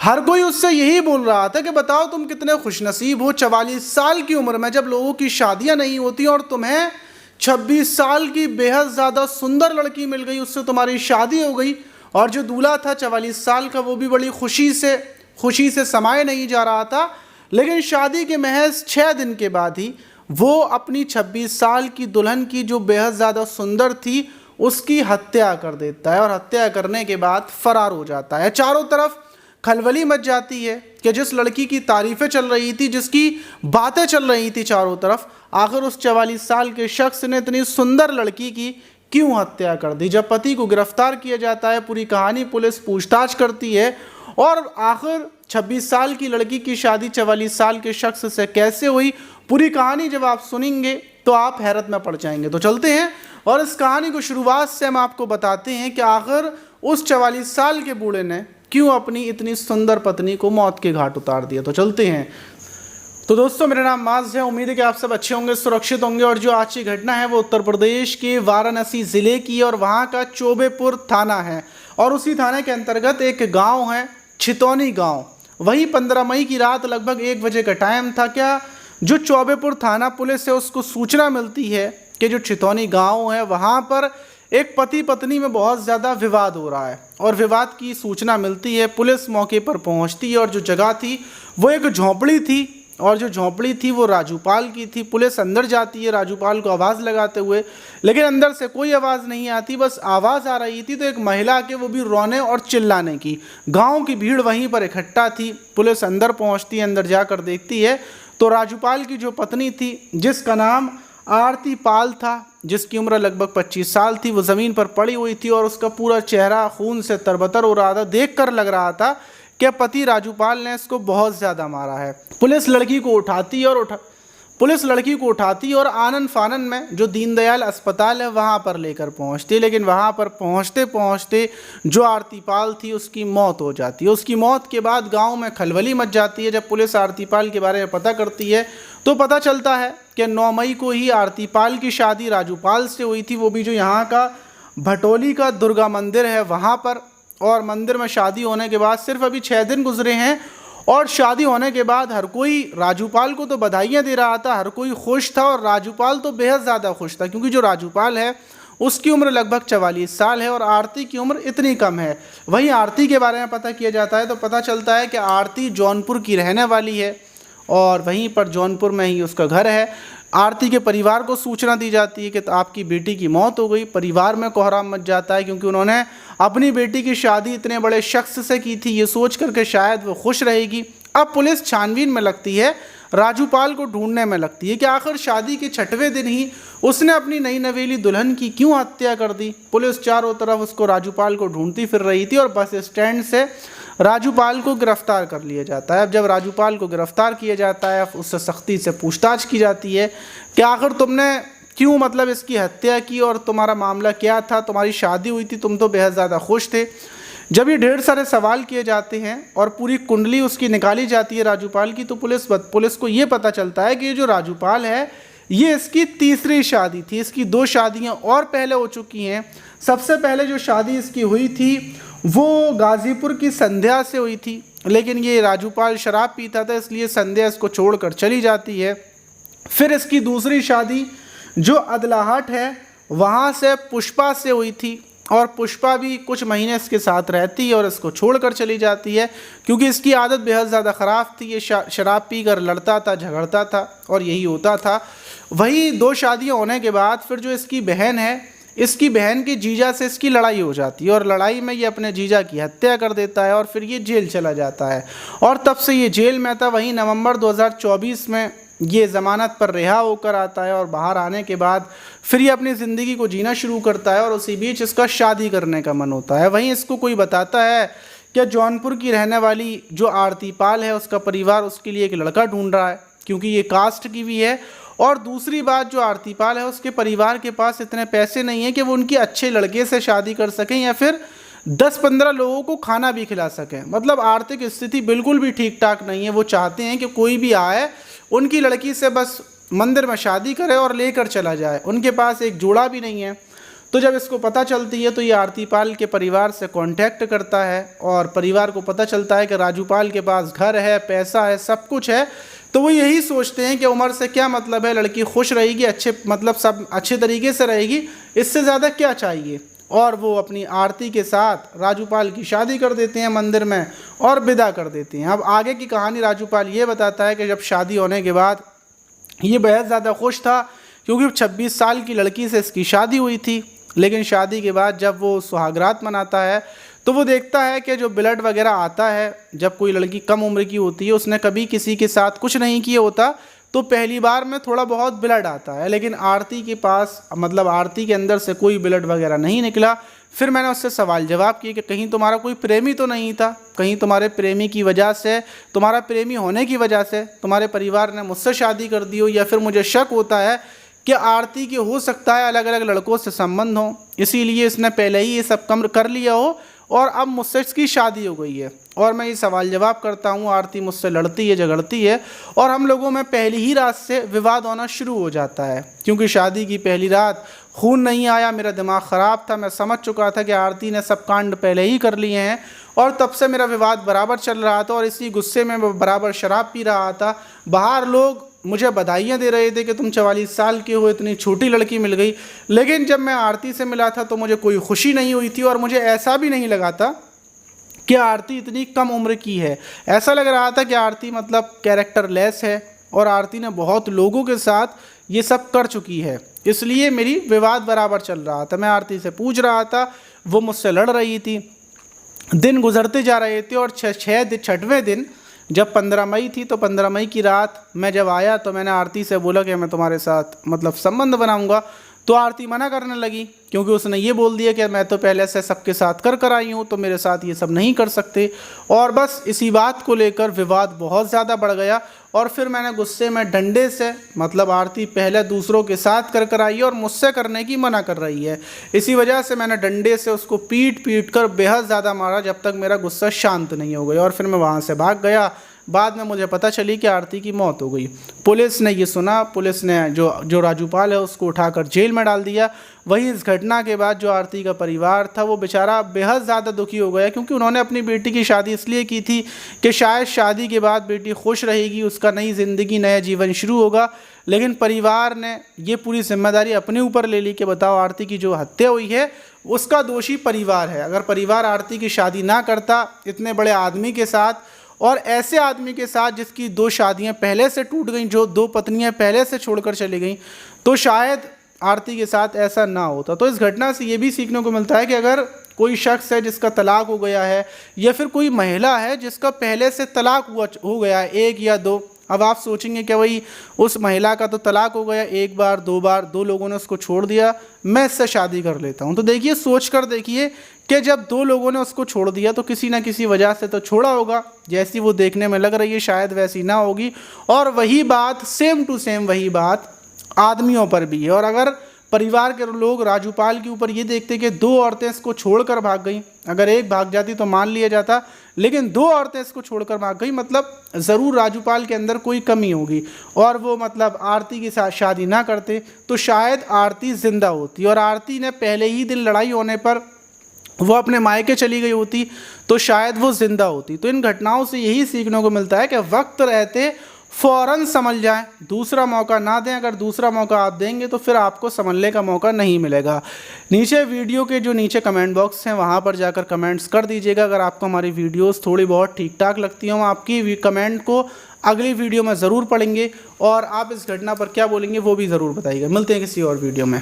हर कोई उससे यही बोल रहा था कि बताओ तुम कितने खुशनसीब हो, 44 साल की उम्र में जब लोगों की शादियां नहीं होती और तुम्हें 26 साल की बेहद ज़्यादा सुंदर लड़की मिल गई, उससे तुम्हारी शादी हो गई। और जो दूल्हा था 44 साल का, वो भी बड़ी खुशी से समाये नहीं जा रहा था। लेकिन शादी के महज 6 दिन के बाद ही वो अपनी 26 साल की दुल्हन की, जो बेहद ज़्यादा सुंदर थी, उसकी हत्या कर देता है और हत्या करने के बाद फरार हो जाता है। चारों तरफ खलबली मच जाती है कि जिस लड़की की तारीफ़ें चल रही थी, जिसकी बातें चल रही थी चारों तरफ, आखिर उस 44 साल के शख्स ने इतनी सुंदर लड़की की क्यों हत्या कर दी। जब पति को गिरफ्तार किया जाता है, पूरी कहानी पुलिस पूछताछ करती है और आखिर 26 साल की लड़की की शादी 44 साल के शख्स से कैसे हुई, पूरी कहानी जब आप सुनेंगे तो आप हैरत में पड़ जाएंगे। तो चलते हैं और इस कहानी को शुरुआत से हम आपको बताते हैं कि आखिर उस 44 साल के बूढ़े ने क्यों अपनी इतनी सुंदर पत्नी को मौत के घाट उतार दिया। तो चलते हैं। तो दोस्तों, मेरा नाम माज है। उम्मीद है कि आप सब अच्छे होंगे, सुरक्षित होंगे। और जो आज की घटना है वो उत्तर प्रदेश के वाराणसी ज़िले की और वहाँ का चौबेपुर थाना है और उसी थाने के अंतर्गत एक गांव है, छितौनी गांव। वही 15 मई की रात लगभग 1 बजे का टाइम था। क्या जो चौबेपुर थाना पुलिस है उसको सूचना मिलती है कि जो छितौनी गाँव है वहाँ पर एक पति पत्नी में बहुत ज़्यादा विवाद हो रहा है और विवाद की सूचना मिलती है। पुलिस मौके पर पहुंचती है और जो जगह थी वो एक झोंपड़ी थी और जो झोंपड़ी थी वो राजूपाल की थी। पुलिस अंदर जाती है राजूपाल को आवाज़ लगाते हुए, लेकिन अंदर से कोई आवाज़ नहीं आती। बस आवाज़ आ रही थी तो एक महिला के, वो भी रोने और चिल्लाने की। गाँव की भीड़ वहीं पर इकट्ठा थी। पुलिस अंदर पहुँचती है, अंदर जाकर देखती है तो राजूपाल की जो पत्नी थी, जिसका नाम आरती पाल था, जिसकी उम्र लगभग 25 साल थी, वो ज़मीन पर पड़ी हुई थी और उसका पूरा चेहरा खून से तरबतर हो रहा था। देखकर लग रहा था कि पति राजूपाल ने इसको बहुत ज़्यादा मारा है। पुलिस लड़की को उठाती और आनन फानन में जो दीनदयाल अस्पताल है वहाँ पर लेकर पहुँचती। लेकिन वहाँ पर पहुँचते पहुँचते जो आरती पाल थी उसकी मौत हो जाती है। उसकी मौत के बाद गांव में खलबली मच जाती है। जब पुलिस आरती पाल के बारे में पता करती है तो पता चलता है कि 9 मई को ही आरती पाल की शादी राजूपाल से हुई थी, वो भी जो यहाँ का भटोली का दुर्गा मंदिर है वहाँ पर। और मंदिर में शादी होने के बाद सिर्फ अभी 6 दिन गुजरे हैं और शादी होने के बाद हर कोई राजूपाल को तो बधाइयाँ दे रहा था, हर कोई खुश था और राजूपाल तो बेहद ज़्यादा खुश था, क्योंकि जो राजूपाल है उसकी उम्र लगभग 44 साल है और आरती की उम्र इतनी कम है। वहीं आरती के बारे में पता किया जाता है तो पता चलता है कि आरती जौनपुर की रहने वाली है और वहीं पर जौनपुर में ही उसका घर है। आरती के परिवार को सूचना दी जाती है कि आपकी बेटी की मौत हो गई। परिवार में कोहराम मच जाता है, क्योंकि उन्होंने अपनी बेटी की शादी इतने बड़े शख्स से की थी, ये सोच कर के शायद वो खुश रहेगी। अब पुलिस छानबीन में लगती है, राजूपाल को ढूंढने में लगती है कि आखिर शादी के 6वें दिन ही उसने अपनी नई नवेली दुल्हन की क्यों हत्या कर दी। पुलिस चारों तरफ उसको, राजूपाल को ढूंढती फिर रही थी और बस स्टैंड से राजूपाल को गिरफ्तार कर लिया जाता है। अब जब राजूपाल को गिरफ्तार किया जाता है, उससे सख्ती से पूछताछ की जाती है कि आखिर तुमने क्यों, मतलब इसकी हत्या की और तुम्हारा मामला क्या था, तुम्हारी शादी हुई थी, तुम तो बेहद ज़्यादा खुश थे। जब ये ढेर सारे सवाल किए जाते हैं और पूरी कुंडली उसकी निकाली जाती है राजूपाल की, तो पुलिस को ये पता चलता है कि ये जो राजूपाल है ये इसकी तीसरी शादी थी। इसकी 2 शादियाँ और पहले हो चुकी हैं। सबसे पहले जो शादी इसकी हुई थी वो गाज़ीपुर की संध्या से हुई थी, लेकिन ये राजूपाल शराब पीता था इसलिए संध्या इसको छोड़कर चली जाती है। फिर इसकी दूसरी शादी जो अदलाहट है वहाँ से पुष्पा से हुई थी और पुष्पा भी कुछ महीने इसके साथ रहती है और इसको छोड़कर चली जाती है, क्योंकि इसकी आदत बेहद ज़्यादा ख़राब थी। ये शराब पीकर लड़ता था, झगड़ता था और यही होता था। वही 2 शादियाँ होने के बाद फिर जो इसकी बहन है, इसकी बहन के जीजा से इसकी लड़ाई हो जाती है और लड़ाई में ये अपने जीजा की हत्या कर देता है और फिर ये जेल चला जाता है और तब से ये जेल में था। वहीं नवंबर 2024 में ये ज़मानत पर रिहा होकर आता है और बाहर आने के बाद फिर ये अपनी ज़िंदगी को जीना शुरू करता है और उसी बीच इसका शादी करने का मन होता है। वहीं इसको कोई बताता है कि जौनपुर की रहने वाली जो आरती पाल है उसका परिवार उसके लिए एक लड़का ढूंढ रहा है, क्योंकि ये कास्ट की भी है। और दूसरी बात, जो आरती पाल है उसके परिवार के पास इतने पैसे नहीं हैं कि वो उनकी अच्छे लड़के से शादी कर सकें या फिर 10-15 लोगों को खाना भी खिला सकें। मतलब आर्थिक स्थिति बिल्कुल भी ठीक ठाक नहीं है। वो चाहते हैं कि कोई भी आए उनकी लड़की से बस मंदिर में शादी करे और लेकर चला जाए। उनके पास एक जोड़ा भी नहीं है। तो जब इसको पता चलती है तो ये आरतीपाल के परिवार से कांटेक्ट करता है और परिवार को पता चलता है कि राजूपाल के पास घर है, पैसा है, सब कुछ है। तो वो यही सोचते हैं कि उमर से क्या मतलब है, लड़की खुश रहेगी, अच्छे मतलब सब अच्छे तरीके से रहेगी, इससे ज़्यादा क्या चाहिए। और वो अपनी आरती के साथ राजूपाल की शादी कर देते हैं मंदिर में और विदा कर देते हैं। अब आगे की कहानी राजूपाल ये बताता है कि जब शादी होने के बाद ये बेहद ज़्यादा खुश था, क्योंकि 26 साल की लड़की से इसकी शादी हुई थी। लेकिन शादी के बाद जब वो सुहागरात मनाता है तो वो देखता है कि जो ब्लड वगैरह आता है, जब कोई लड़की कम उम्र की होती है, उसने कभी किसी के साथ कुछ नहीं किया होता, तो पहली बार में थोड़ा बहुत ब्लड आता है। लेकिन आरती के पास मतलब आरती के अंदर से कोई ब्लड वगैरह नहीं निकला। फिर मैंने उससे सवाल जवाब किए कि कहीं तुम्हारा कोई प्रेमी तो नहीं था, कहीं तुम्हारे प्रेमी की वजह से, तुम्हारा प्रेमी होने की वजह से तुम्हारे परिवार ने मुझसे शादी कर दी हो, या फिर मुझे शक होता है कि आरती के हो सकता है अलग अलग लड़कों से संबंध हो, इसीलिए इसने पहले ही ये सब कम कर लिया हो और अब मुझसे इसकी शादी हो गई है। और मैं ये सवाल जवाब करता हूँ, आरती मुझसे लड़ती है, झगड़ती है और हम लोगों में पहली ही रात से विवाद होना शुरू हो जाता है। क्योंकि शादी की पहली रात खून नहीं आया, मेरा दिमाग ख़राब था, मैं समझ चुका था कि आरती ने सब कांड पहले ही कर लिए हैं और तब से मेरा विवाद बराबर चल रहा था और इसी गुस्से में मैं बराबर शराब पी रहा था। बाहर लोग मुझे बधाइयाँ दे रहे थे कि तुम 44 साल के हो, इतनी छोटी लड़की मिल गई। लेकिन जब मैं आरती से मिला था तो मुझे कोई खुशी नहीं हुई थी और मुझे ऐसा भी नहीं लगा था कि आरती इतनी कम उम्र की है। ऐसा लग रहा था कि आरती मतलब कैरेक्टर लेस है और आरती ने बहुत लोगों के साथ ये सब कर चुकी है, इसलिए मेरी विवाद बराबर चल रहा था। मैं आरती से पूछ रहा था, वो मुझसे लड़ रही थी। दिन गुजरते जा रहे थे और छठवें दिन जब 15 मई थी तो 15 मई की रात मैं जब आया तो मैंने आरती से बोला कि मैं तुम्हारे साथ मतलब संबंध बनाऊंगा। तो आरती मना करने लगी, क्योंकि उसने ये बोल दिया कि मैं तो पहले से सबके साथ कर आई हूँ, तो मेरे साथ ये सब नहीं कर सकते। और बस इसी बात को लेकर विवाद बहुत ज़्यादा बढ़ गया और फिर मैंने गुस्से में डंडे से मतलब आरती पहले दूसरों के साथ कर आई है और मुझसे करने की मना कर रही है, इसी वजह से मैंने डंडे से उसको पीट कर बेहद ज़्यादा मारा जब तक मेरा गुस्सा शांत नहीं हो गया। और फिर मैं वहाँ से भाग गया। बाद में मुझे पता चली कि आरती की मौत हो गई। पुलिस ने ये सुना, पुलिस ने जो राजूपाल है उसको उठाकर जेल में डाल दिया। वही इस घटना के बाद जो आरती का परिवार था वो बेचारा बेहद ज़्यादा दुखी हो गया, क्योंकि उन्होंने अपनी बेटी की शादी इसलिए की थी कि शायद शादी के बाद बेटी खुश रहेगी, उसका नई ज़िंदगी नया जीवन शुरू होगा। लेकिन परिवार ने ये पूरी जिम्मेदारी अपने ऊपर ले ली कि बताओ आरती की जो हत्या हुई है उसका दोषी परिवार है। अगर परिवार आरती की शादी ना करता इतने बड़े आदमी के साथ और ऐसे आदमी के साथ जिसकी 2 शादियां पहले से टूट गईं, जो 2 पत्नियां पहले से छोड़कर चली गईं, तो शायद आरती के साथ ऐसा ना होता। तो इस घटना से ये भी सीखने को मिलता है कि अगर कोई शख्स है जिसका तलाक हो गया है या फिर कोई महिला है जिसका पहले से तलाक हो गया है 1 या 2, अब आप सोचेंगे कि भाई उस महिला का तो तलाक हो गया 1 बार 2 बार, 2 लोगों ने उसको छोड़ दिया, मैं इससे शादी कर लेता हूँ। तो देखिए, सोच कर देखिए कि जब 2 लोगों ने उसको छोड़ दिया तो किसी ना किसी वजह से तो छोड़ा होगा। जैसी वो देखने में लग रही है शायद वैसी ना होगी। और वही बात सेम टू सेम वही बात आदमियों पर भी है। और अगर परिवार के लोग राजूपाल के ऊपर ये देखते कि 2 औरतें इसको छोड़कर भाग गई, अगर एक भाग जाती तो मान लिया जाता, लेकिन 2 औरतें इसको छोड़कर भाग गई, मतलब ज़रूर राजूपाल के अंदर कोई कमी होगी। और वो मतलब आरती के साथ शादी ना करते तो शायद आरती ज़िंदा होती, और आरती ने पहले ही दिन लड़ाई होने पर वो अपने मायके चली गई होती तो शायद वो ज़िंदा होती। तो इन घटनाओं से यही सीखने को मिलता है कि वक्त रहते फ़ौरन समझ जाएं, दूसरा मौका ना दें। अगर दूसरा मौका आप देंगे तो फिर आपको समझने का मौका नहीं मिलेगा। नीचे वीडियो के जो नीचे कमेंट बॉक्स हैं वहाँ पर जाकर कमेंट्स कर दीजिएगा। अगर आपको हमारी वीडियोस थोड़ी बहुत ठीक ठाक लगती हों, आपकी कमेंट को अगली वीडियो में ज़रूर पढ़ेंगे और आप इस घटना पर क्या बोलेंगे वो भी ज़रूर बताइएगा। मिलते हैं किसी और वीडियो में।